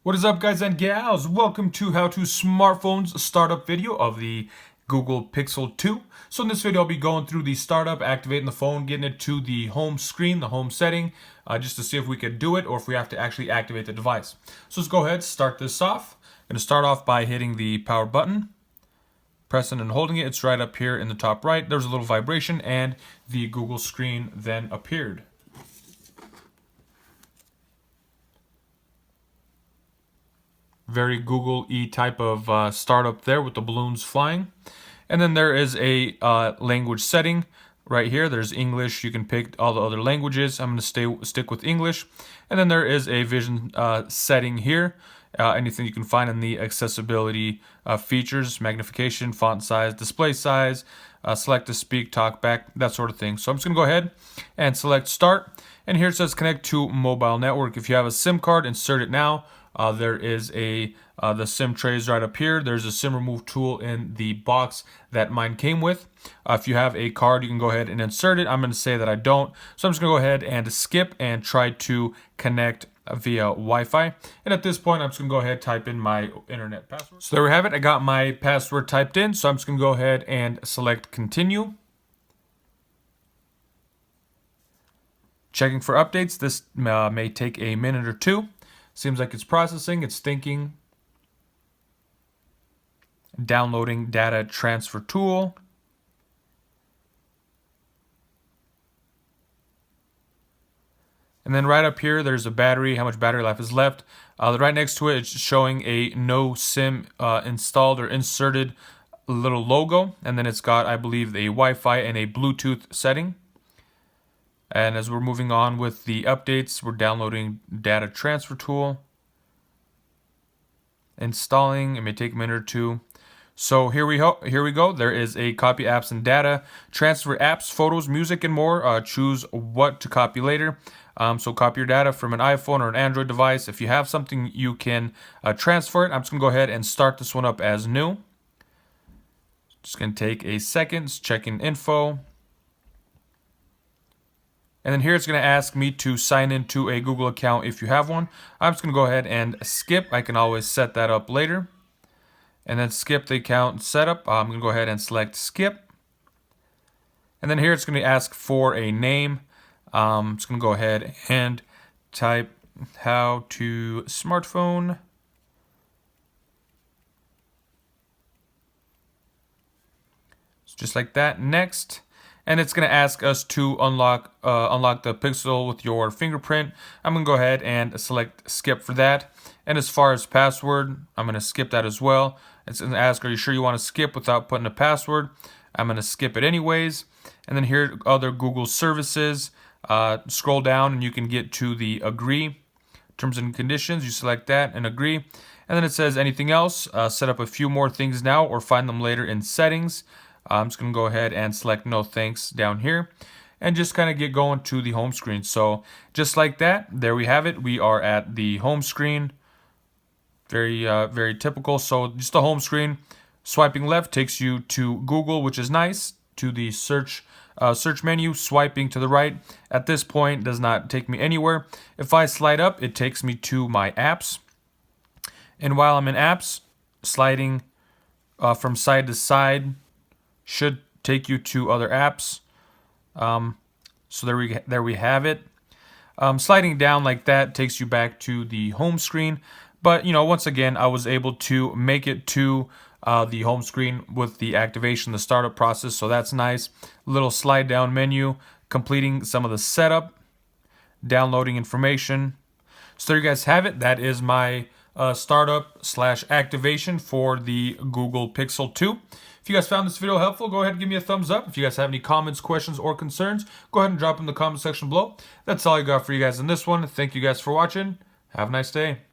What is up, guys and gals? Welcome to How to Smartphones startup video of the Google Pixel 2. So in this video, I'll be going through the startup, activating the phone, getting it to the home screen, the home setting, just to see if we could do it or if we have to actually activate the device. So let's go ahead, start this off. I'm going to start off by hitting the power button, pressing and holding it. It's right up here in the top right. There's a little vibration and the Google screen then appeared. Very Google-y type of startup there with the balloons flying. And then there is a language setting right here. There's English. You can pick all the other languages. I'm going to stick with English. And then there is a vision setting here. Anything you can find in the accessibility features, magnification, font size, display size, select to speak, talk back, that sort of thing. So I'm just going to go ahead and select start. And here it says connect to mobile network. If you have a SIM card, insert it now. There is the SIM trays right up here. There's a SIM remove tool in the box that mine came with. If you have a card, you can go ahead and insert it. I'm going to say that I don't. So I'm just going to go ahead and skip and try to connect via Wi-Fi. And at this point, I'm just going to go ahead and type in my internet password. So there we have it. I got my password typed in. So I'm just going to go ahead and select continue. Checking for updates. This may take a minute or two. Seems like it's processing, it's thinking. Downloading data transfer tool. And then right up here, there's a battery, how much battery life is left. Right next to it, it's showing a no SIM installed or inserted little logo. And then it's got, I believe, a Wi-Fi and a Bluetooth setting. And as we're moving on with the updates, we're downloading data transfer tool. Installing, it may take a minute or two. So here we go. There is a copy apps and data, transfer apps, photos, music, and more. Choose what to copy later. So copy your data from an iPhone or an Android device. If you have something, you can transfer it. I'm just gonna go ahead and start this one up as new. Just gonna take a second, checking info. And then here it's going to ask me to sign into a Google account if you have one. I'm just going to go ahead and skip. I can always set that up later. And then skip the account setup. I'm going to go ahead and select skip. And then here it's going to ask for a name. I'm just going to go ahead and type how to smartphone. Just like that. Next. And it's going to ask us to unlock the Pixel with your fingerprint. I'm going to go ahead and select skip for that. And as far as password, I'm going to skip that as well. It's going to ask, are you sure you want to skip without putting a password? I'm going to skip it anyways. And then here are other Google services. Scroll down and you can get to the agree. Terms and conditions, you select that and agree. And then it says anything else. Set up a few more things now or find them later in settings. I'm just going to go ahead and select no thanks down here and just kind of get going to the home screen. So just like that, there we have it. We are at the home screen. Very typical. So just the home screen. Swiping left takes you to Google, which is nice, to the search menu. Swiping to the right at this point does not take me anywhere. If I slide up, it takes me to my apps. And while I'm in apps, sliding from side to side should take you to other apps. So there we have it. Sliding down like that takes you back to the home screen. But once again, I was able to make it to the home screen with the activation, the startup process. So that's nice. Little slide down menu, completing some of the setup, downloading information. So there you guys have it. That is my startup / activation for the Google Pixel 2. If you guys found this video helpful, go ahead and give me a thumbs up. If you guys have any comments, questions, or concerns, go ahead and drop them in the comment section below. That's all I got for you guys in this one. Thank you guys for watching. Have a nice day.